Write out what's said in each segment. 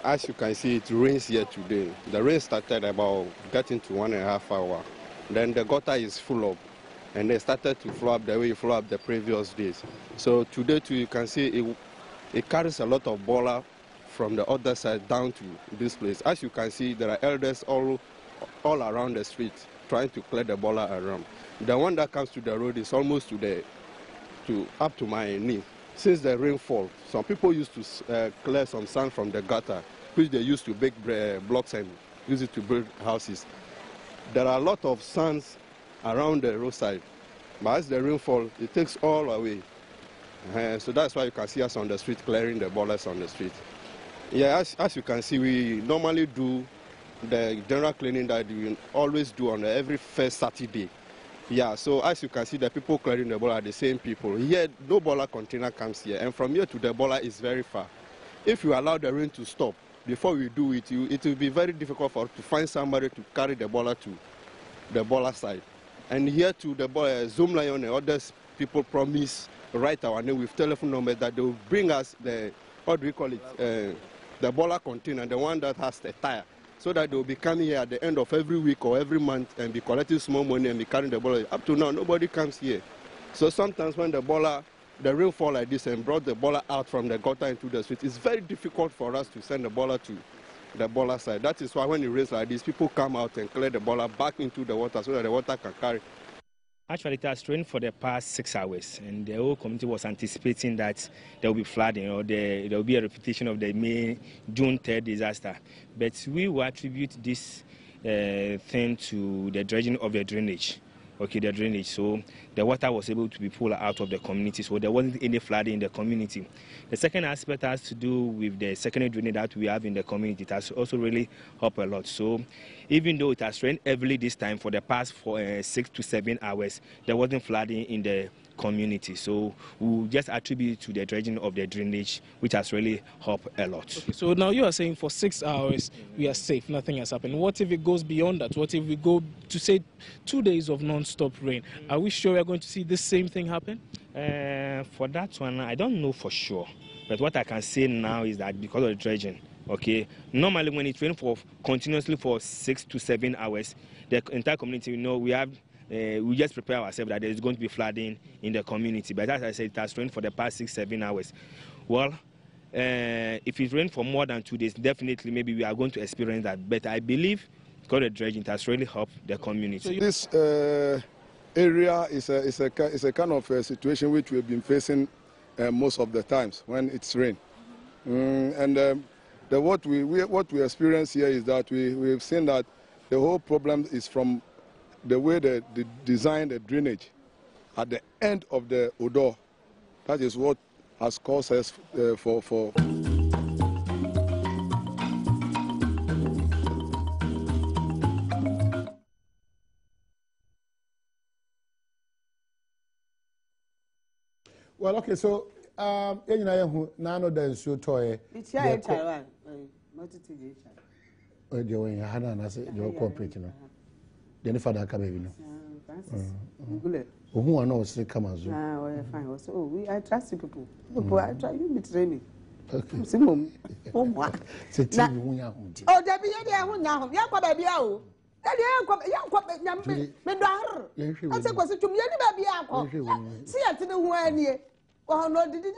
as you can see, it rains here today. The rain started about getting to 1.5 hours. Then the gutter is full up, and they started to flow up the way it flowed up the previous days. So today too, you can see it carries a lot of bola from the other side down to this place. As you can see, there are elders all around the street trying to clear the bola around. The one that comes to the road is almost up to my knee. Since the rainfall, some people used to clear some sand from the gutter, which they used to bake blocks and use it to build houses. There are a lot of sands around the roadside, but as the rainfall, it takes all away. So that's why you can see us on the street clearing the bolas on the street. Yeah, as you can see, we normally do the general cleaning that we always do on every first Saturday. Yeah, so as you can see, the people clearing the bola are the same people. Here, no bola container comes here, and from here to the bola is very far. If you allow the rain to stop before we do it, it will be very difficult for us to find somebody to carry the bola to the bola side. And here to the bola, Zoom Lion and others people promise write our name with telephone number that they will bring us the, what do we call it, the bola container, the one that has the tire, so that they will be coming here at the end of every week or every month and be collecting small money and be carrying the bola. Up to now, nobody comes here. So sometimes when the rain fall like this and brought the bola out from the gutter into the street, it's very difficult for us to send the bola to the bola side. That is why when it rains like this, people come out and clear the bola back into the water so that the water can carry. Actually, it has rained for the past 6 hours, and the whole community was anticipating that there will be flooding or there will be a repetition of the June 3rd disaster. But we will attribute this thing to the dredging of the drainage. Okay, the drainage. So the water was able to be pulled out of the community, so there wasn't any flooding in the community. The second aspect has to do with the secondary drainage that we have in the community. It has also really helped a lot. So even though it has rained heavily this time for the past 6 to 7 hours, there wasn't flooding in the community. So we'll just attribute it to the dredging of the drainage, which has really helped a lot. Okay, so now you are saying for 6 hours we are safe, nothing has happened. What if it goes beyond that? What if we go to say 2 days of non-stop rain? Are we sure we are going to see this same thing happen? For that one, I don't know for sure. But what I can say now is that because of the dredging, okay, normally when it rains continuously for 6 to 7 hours, the entire community, you know, we just prepare ourselves that there is going to be flooding in the community. But as I said, it has rained for the past 6 to 7 hours. Well, if it rains for more than 2 days, definitely maybe we are going to experience that. But I believe because of the dredging, it has really helped the community. This area is a kind of a situation which we've been facing most of the times when it's rain. What we experience here is that we've seen that the whole problem is from the way they design the drainage at the end of the Odo. That is what has caused us for well, okay, so you know, nano dance so toy. It's here, Taiwan. Not to teach. Doing Hannah and I say you're cooperating. Then father come in. Who are not sick come as well. Fine. So I trust you people. I try you me training. Okay. Simum. Oh, there be any one now. Yakwa baby. That you I said, was it to me? Baby, see it in the one. Oh, no, did it?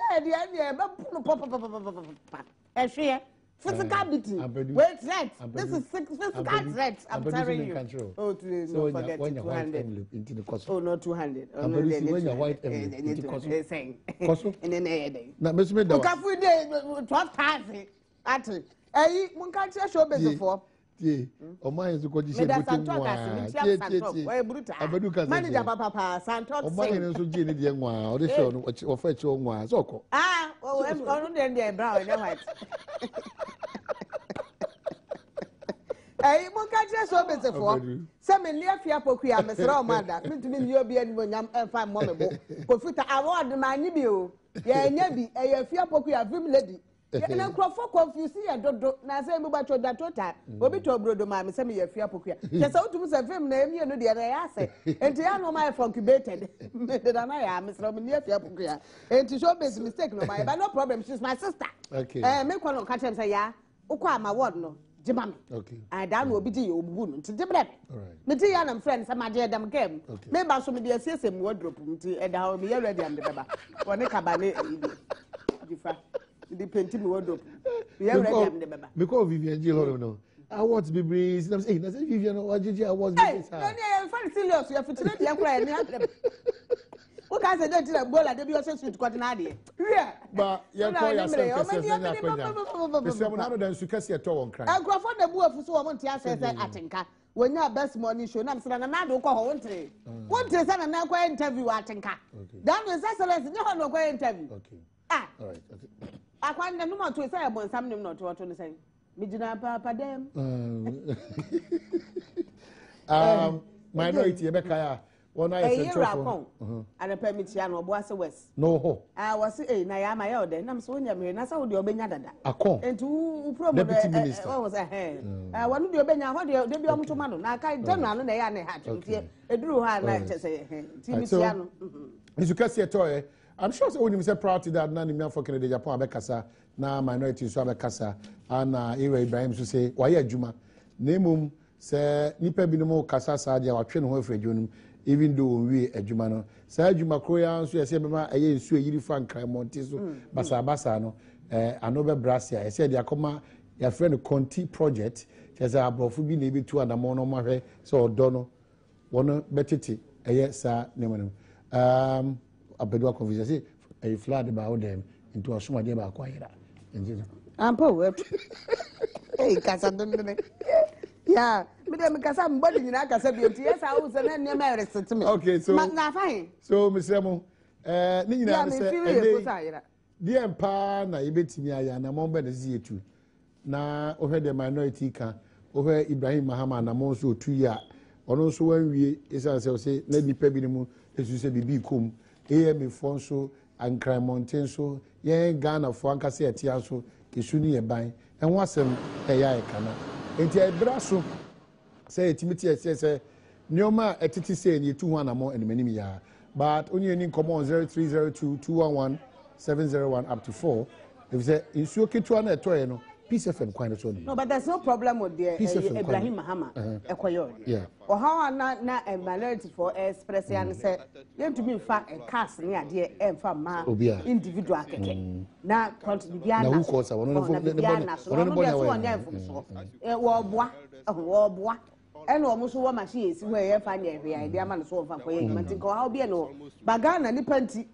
Physicality. Wait, threat. This is physical threat. I'm telling you. Oh, please, don't forget 200. Oh, no, 200. Oh, no, when your white into saying. And then a now, Miss Mid, 12 times. Actually, one can't show before. O mine is going to say, manager Papa Santos. O mine is Jenny the young one, or the show which of fetch your one. So, oh, I'm going to brown and white. Hey, one can't show before. Some in near Fiapokia, Miss Romada, to me, you'll be anyone and find Monobo. For foot, I want the man you. Yeah, Nebby, a Fiapokia, Vim lady. And I'm confused here, don't now say about that total. Bobby to Brodo, mamma, send me a Fiapokia. Just out to a film name, you know, the other assay. And to know my incubated. Then I am Miss Romania Fiapokia. And to show this mistake, no, but no problem, she's my sister. Okay. Make one catch and say, yeah. ukwa ma word no jimami Okay. da no obi di obubu no nti jibrem me ti ya na friend say ma je dem kem me ba so me de asiese mu wardrobe nti da ho me ye ready am de beba woni kabane difa di penti me wardrobe me ye ready am de beba because Vivian G no awards be breeze na say Vivian Ojiji awards be this no ne fan serious you fit dey kura ni adem o ka say dey tira bola dey be your suit kwat na ade but you call yourself Kesee na kwanya Kesee na do Asem Kesee to won cry agrofo na bu afuso wo monte ase say atenka wonya best morning show na msira na do ko ho wontre say na kwa interview atenka dan no excellence ni ho no kwa interview okay all right okay akwanda no mo to say e bon sam nim no to no say me jina papa dem minority e be kaya one eye central phone and permit ya no boase west no ho was na ya ma ya ode nam so wonya me na sa wo de obenya dada akon enti u promo what was one de obenya ho de bi omto ma no na ka general no na ya na ha enti eduru ha na say ti mi tia no Asem Kesee to I'm sure so when you say proud to that na ni me for Canada Japan abekasa na minority so abekasa and Ibrahim so say why adwuma na emum say nipa binom kasa sa dia watwe ne ho afradwonum even though we adwuma no sa adwuma kro ya nso yese bema eye nsu yiri fa nkran monti so basa no ano be brasia yese dia koma ya friend Conti project yese abrofo bi na ebitu anamo no mahwe so odo no wono betete eye sa nemano Badwam conversation a flood about them into a small game acquired. Ampo hey kasa don yeah me dem kasa mbodi nyina kasa bi enti yes I was na na resist me okay so na fine so Mr. Mo ni nyina na say the empa na yebetimi aya na mo be na zi etu na ohwe the minority ka ohwe Ibrahim Mahama na mo so otu ya ono so wanwie isa say na nipa bi ni mu esu se bibi kom AM Fonso and Crime Mountain so yen Ghana for ankase etia so kesu ni yeban en wasem eya ekana enti ebraso say etimiti say nyoma etiti say ni 200 amon enimani ya but only any common 0302211701 up to 4 if say insuo ketua na etoye no Peace FM kwani so no but there's no problem with the Ibrahim Mahama ekoyo yeah or how na minority for express and say you to me fa a cast ni ade e fa ma individual keke na contribute na who cause one no wo boa and almost one machine is where you find every idea man so fa for you man ko how be no bagana ni panti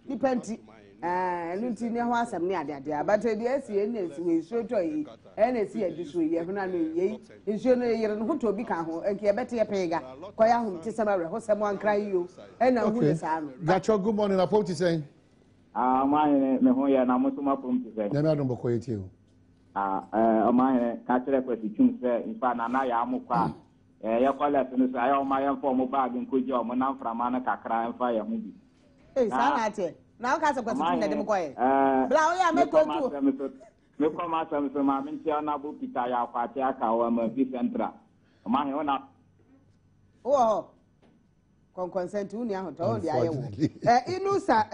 nti ne ho asem ne ade but the esi na esi we so to yi na esi adi so yi huna no yi nsuo no yire no to bi ka ho enke bete ye pega ko ya hum ti sabare ho sem ankra yi o na hu de sa no gacho good morning na poti say man me ho ya na mo tuma pom ti say na me adom boko yeti o man ka tere kwesi twum say infa na ya amukwa ya kwala no so ayo ma ya fo mo bag nkoji o mo na mframa na kakra enfa ya hu bi sa na te na ka se kwesi twum na dem ko ye bla o ya me ko tu me ko ma sam so ma min ti na bu pita ya kwati aka o ma bi central ma he ona consent uni ahụ tọọ dị ayewo inusa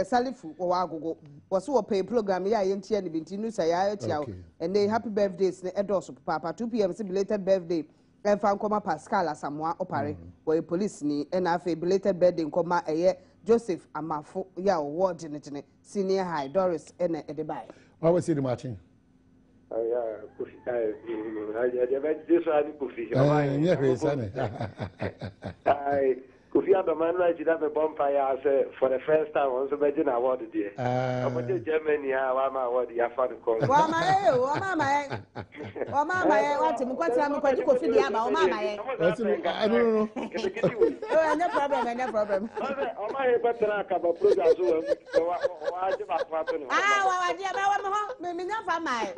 salifu wa agogo was wo pay program ya ye ntia ni binti inusa ya etia and they happy birthdays ne edos papa 2 pm belated birthday en fa nkoma Pascal Asamoah opare wo police ni na afa belated birthday nkoma eye Joseph Amafo ya award ne senior high Doris ene edebai what was the matching yeah kofi I bet this one kofi Kofi Adom na jida be bonfire say for the first time on so be na award there. About Germany wa ma award ya fa ko. Wa ma what me kwatira me kwaji Kofi dia ba wa ma no no problem o ma he betra ka ba program so wa je ba fa to no. Wa dia ba wa me ho me nya fa mai.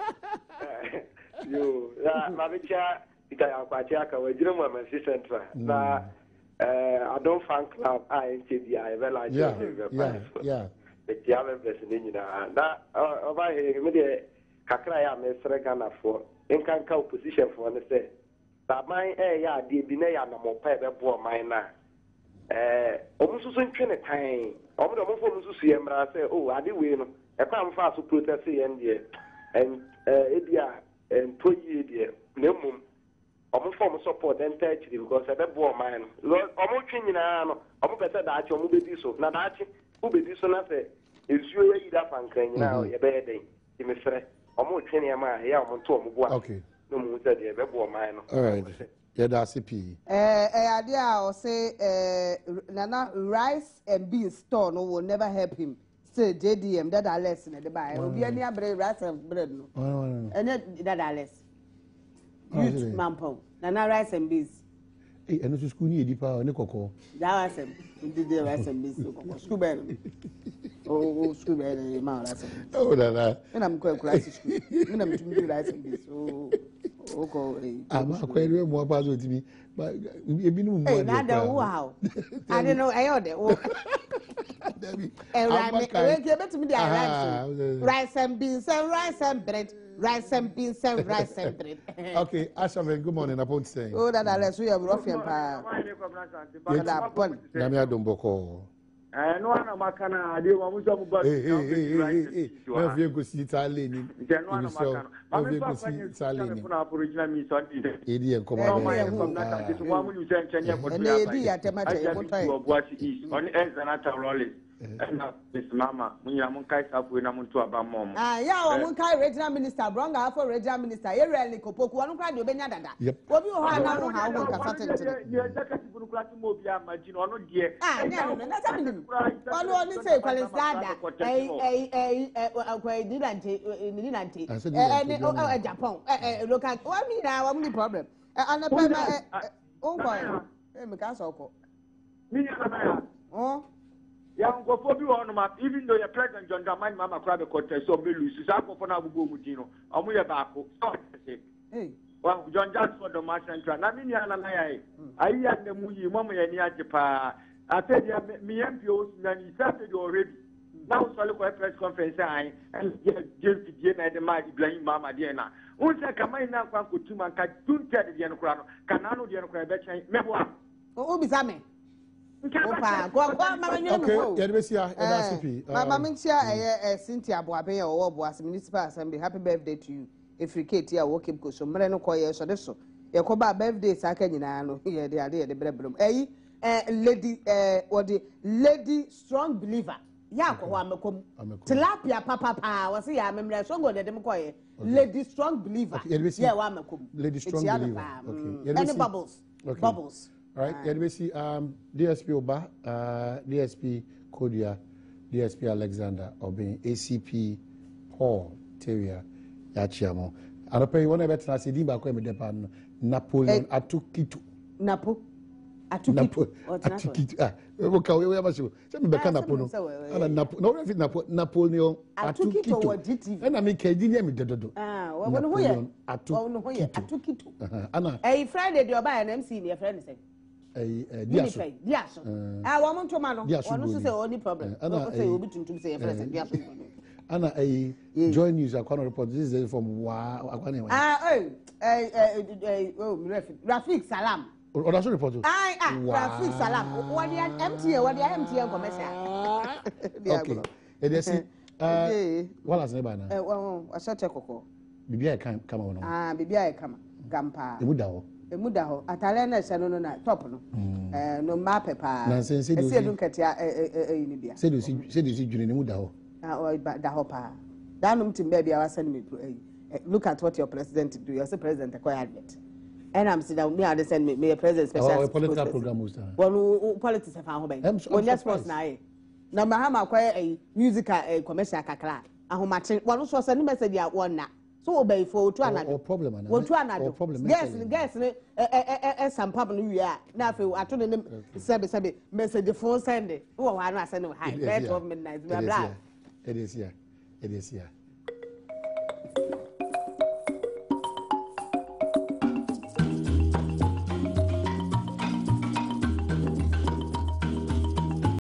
Yo ya ma be cha ita ya kwachi aka wa jira mu Manchester Central na Adom fan club INTBI vela yeah the German president na over here me de kakra ya me sere Ghana for in kan ka opposition for ne say that man ya de bi na ya na mo pa be bo man na omususu ntwe ne kan omo fo mususu yemra say oh ade we no e kwa mfa so protest ye ndie and ebia and 2 years, minimum. Almost form support then 30 because I bet boy man. Almost training, almost better that you move this so. Now that who be this one, I say, is you either fan can now, a bad day. You may say, almost training a man here on 2 okay. No more said, yeah, boy man. All right. Yeah, that's CP. Idea I'll say, Nana, rice and beans store no will never help him. Say JDM, that are less in the buy. Will be any bread, rice and bread. No. And that are less. Youth mampo. Nana rice and beans. Hey, and it's school near Deepa and Coco. That was him. Did the rice and beans. School bell. Oh, school bell and mount. Oh, that. And I'm quite classic. And I'm to do rice and beans. Okay. I'm not quite more about me, but you've been more. Wow. I don't know. I order. And rice and beans and rice and bread. Rice and beans and rice and bread. Okay, Asem, good morning. Upon saying, oh, that unless we have rough empire. Adom Boko. No one of my canna, I do want to Hey, if you could see Italian, Idiot, come on, my one you send Miss Mama, when I'm up when I'm to about mom. Yeah, I'm Kai regional minister, Bronga for regional minister, you really cook one cry to Benada. Yep. What you have now, how you're executive Mobia, my Gino, dear. Ah, no, that's happening. All only say, Palisada, a Japan. Look at what me now, only problem. And the payment, oh, boy, Mikasoko. Oh. Young go for you on map, even though you're pregnant, John Dramani Mama Crab contest, so be loose. Sako for now, Mutino, and we are back. Hey, well, John just for the March Central. I mean, I am the Muyi, Mamma, and Yajipa. I said, me MPOs, and he started already. Now, so look at press conference, and just begin the mighty blame Mamma Diana. Once I come in now, could 2 months, don't tell the Yanocrano, Canano Dianocra, Memoir. Oh, Bizame. Okay, Cynthia Boabe or Boas Municipal Assembly. Happy birthday to you. If you Kate here, walk him because Moreno Coyer, so this so. Yakoba birthday, Sakanino, here the idea, the breadroom. Lady, or the lady strong believer. Yako, Tilapia Papa, was here, I remember so good at the Mokoye. Lady strong believer. Yeah, lady strong believer. Okay. Any bubbles? Bubbles. All right, see DSP Oba, DSP Kodia, DSP Alexander, or being ACP Paul Terrier, Yachiamo. I don't pay one of it. I see Dimba Kwame Depan, Napoleon Atukitu. Napo? Atukitu. Atukitu. We have a show. Tell me, Becanapono. No, Napoleon Atukitu. And I make a dinner with the dodo. Ah, well, Atukitu. Anna. A Friday, you're buying MC, your friend said. Yes. I want to man. Yes, only problem. Anna, a joint news. I can't report. This is from Rafik Salam. Oh, that's a report. Rafik Salam. What the MTN commercial? Okay. It is. What has never now? Well, I shall check. Bibi I come on. Bibi I come. Gampa. Emudaho. Atalena Shannon top no. No map pa. Nansen said you look at ya India. Said you see Julian Emudaho. The hopper. Danum to baby, I was sending me. Look at what your president do. You're the president acquired it. And I'm sitting down, me, I send me a president special. Oh, political program was done. Well, politics have found home. When yes, was now. Now, Mahama acquire a musical commercial cacla. And who matching one was sending message at one now. So obey for to another problem. What to another problem? Yes, some problem we are. Now, I told them, Sabi, message the phone send it. Oh, I know I send him high. 12 midnight. It is here.